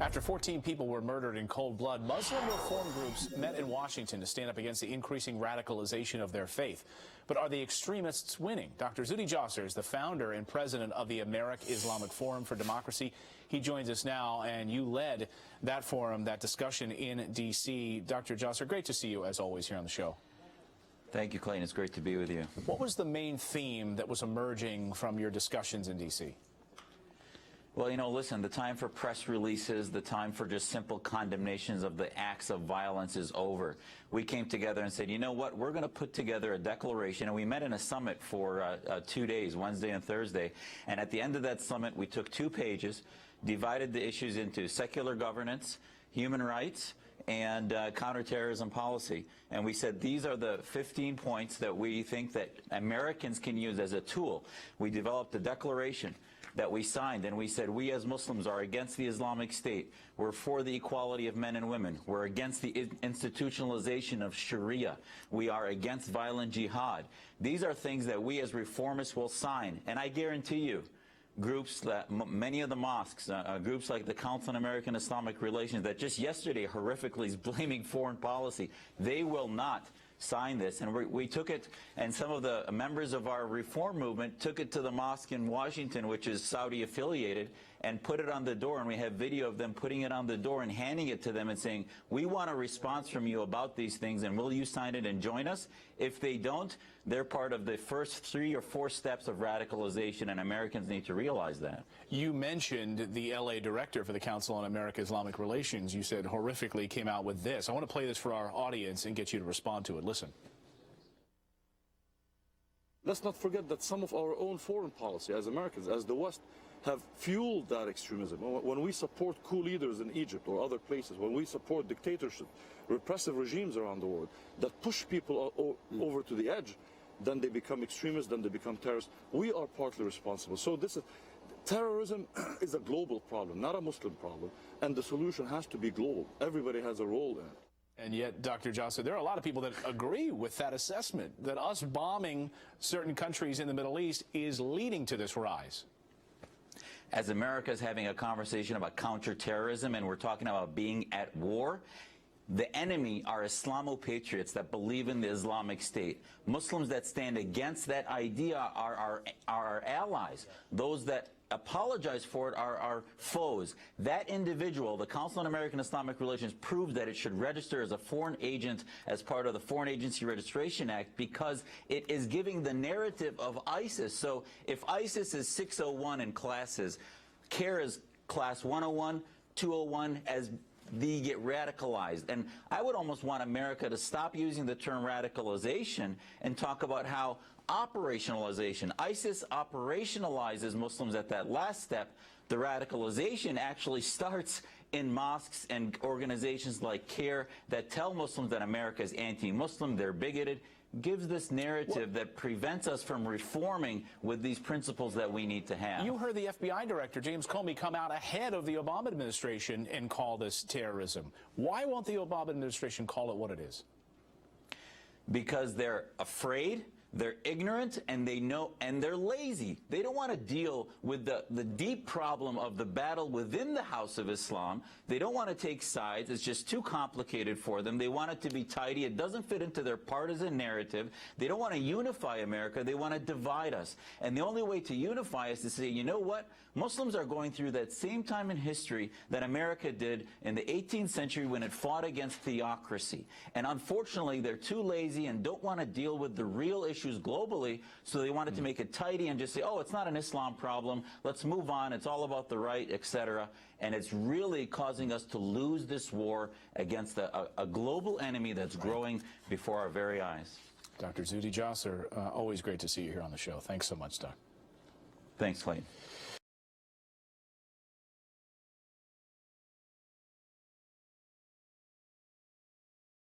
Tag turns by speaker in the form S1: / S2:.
S1: After 14 people were murdered in cold blood, Muslim reform groups met in Washington to stand up against the increasing radicalization of their faith. But are the extremists winning? Dr. Jasser is the founder and president of the American Islamic Forum for Democracy. He joins us now, and you led that forum, that discussion in D.C. Dr. Jasser, great to see you, as always, here on the show.
S2: Thank you, Clayton. It's great to be with you.
S1: What was the main theme that was emerging from your discussions in D.C.?
S2: Well, you know, listen, the time for press releases, the time for just simple condemnations of the acts of violence is over. We came together and said, you know what, we're going to put together a declaration, and we met in a summit for 2 days, Wednesday and Thursday, and at the end of that summit, we took 2 pages, divided the issues into secular governance, human rights, and counterterrorism policy. And we said these are the 15 points that we think that Americans can use as a tool. We developed a declaration that we signed, and we said we as Muslims are against the Islamic State. We're for the equality of men and women. We're against the institutionalization of Sharia. We are against violent jihad. These are things that we as reformists will sign. And I guarantee you, groups that many of the mosques, groups like the Council on American Islamic Relations that just yesterday horrifically is blaming foreign policy, they will not sign this. And we took it, and some of the members of our reform movement took it to the mosque in Washington, which is Saudi affiliated, and put it on the door, and we have video of them putting it on the door and handing it to them and saying, we want a response from you about these things, and will you sign it and join us? If they don't, they're part of the first 3 or 4 steps of radicalization, and Americans need to realize that.
S1: You mentioned the L.A. director for the Council on American Islamic Relations. You said horrifically came out with this. I want to play this for our audience and get you to respond to it. Listen.
S3: Let's not forget that some of our own foreign policy as Americans, as the West, have fueled that extremism. When we support coup leaders in Egypt or other places, when we support dictatorship, repressive regimes around the world that push people over to the edge, then they become extremists, then they become terrorists. We are partly responsible. So terrorism is a global problem, not a Muslim problem, and the solution has to be global. Everybody has a role in it.
S1: And yet, Dr. Jasser, there are a lot of people that agree with that assessment, that us bombing certain countries in the Middle East is leading to this rise.
S2: As America is having a conversation about counterterrorism, and we're talking about being at war, the enemy are Islamo-patriots that believe in the Islamic State. Muslims that stand against that idea are our allies. Those that apologize for it are our foes. That individual, the Council on American Islamic Relations, proves that it should register as a foreign agent as part of the Foreign Agency Registration Act because it is giving the narrative of ISIS. So if ISIS is 601 in classes, CARE is class 101, 201 as they get radicalized. And I would almost want America to stop using the term radicalization and talk about how operationalization. ISIS operationalizes Muslims at that last step. The radicalization actually starts in mosques and organizations like CARE that tell Muslims that America is anti-Muslim, they're bigoted, gives this narrative that prevents us from reforming with these principles that we need to have.
S1: You heard the FBI director, James Comey, come out ahead of the Obama administration and call this terrorism. Why won't the Obama administration call it what it is?
S2: Because they're afraid, they're ignorant, and they know, and they're lazy. They don't want to deal with the deep problem of the battle within the House of Islam. They don't want to take sides. It's just too complicated for them. They want it to be tidy. It doesn't fit into their partisan narrative. They don't want to unify America. They want to divide us. And the only way to unify us is to say, you know what? Muslims are going through that same time in history that America did in the 18th century when it fought against theocracy. And unfortunately, they're too lazy and don't want to deal with the real issues globally, so they wanted to make it tidy and just say, oh, it's not an Islam problem, let's move on, it's all about the right, etc. And it's really causing us to lose this war against a global enemy that's growing before our very eyes.
S1: Dr. Jasser, always great to see you here on the show. Thanks so much, Doc.
S2: Thanks, Clayton.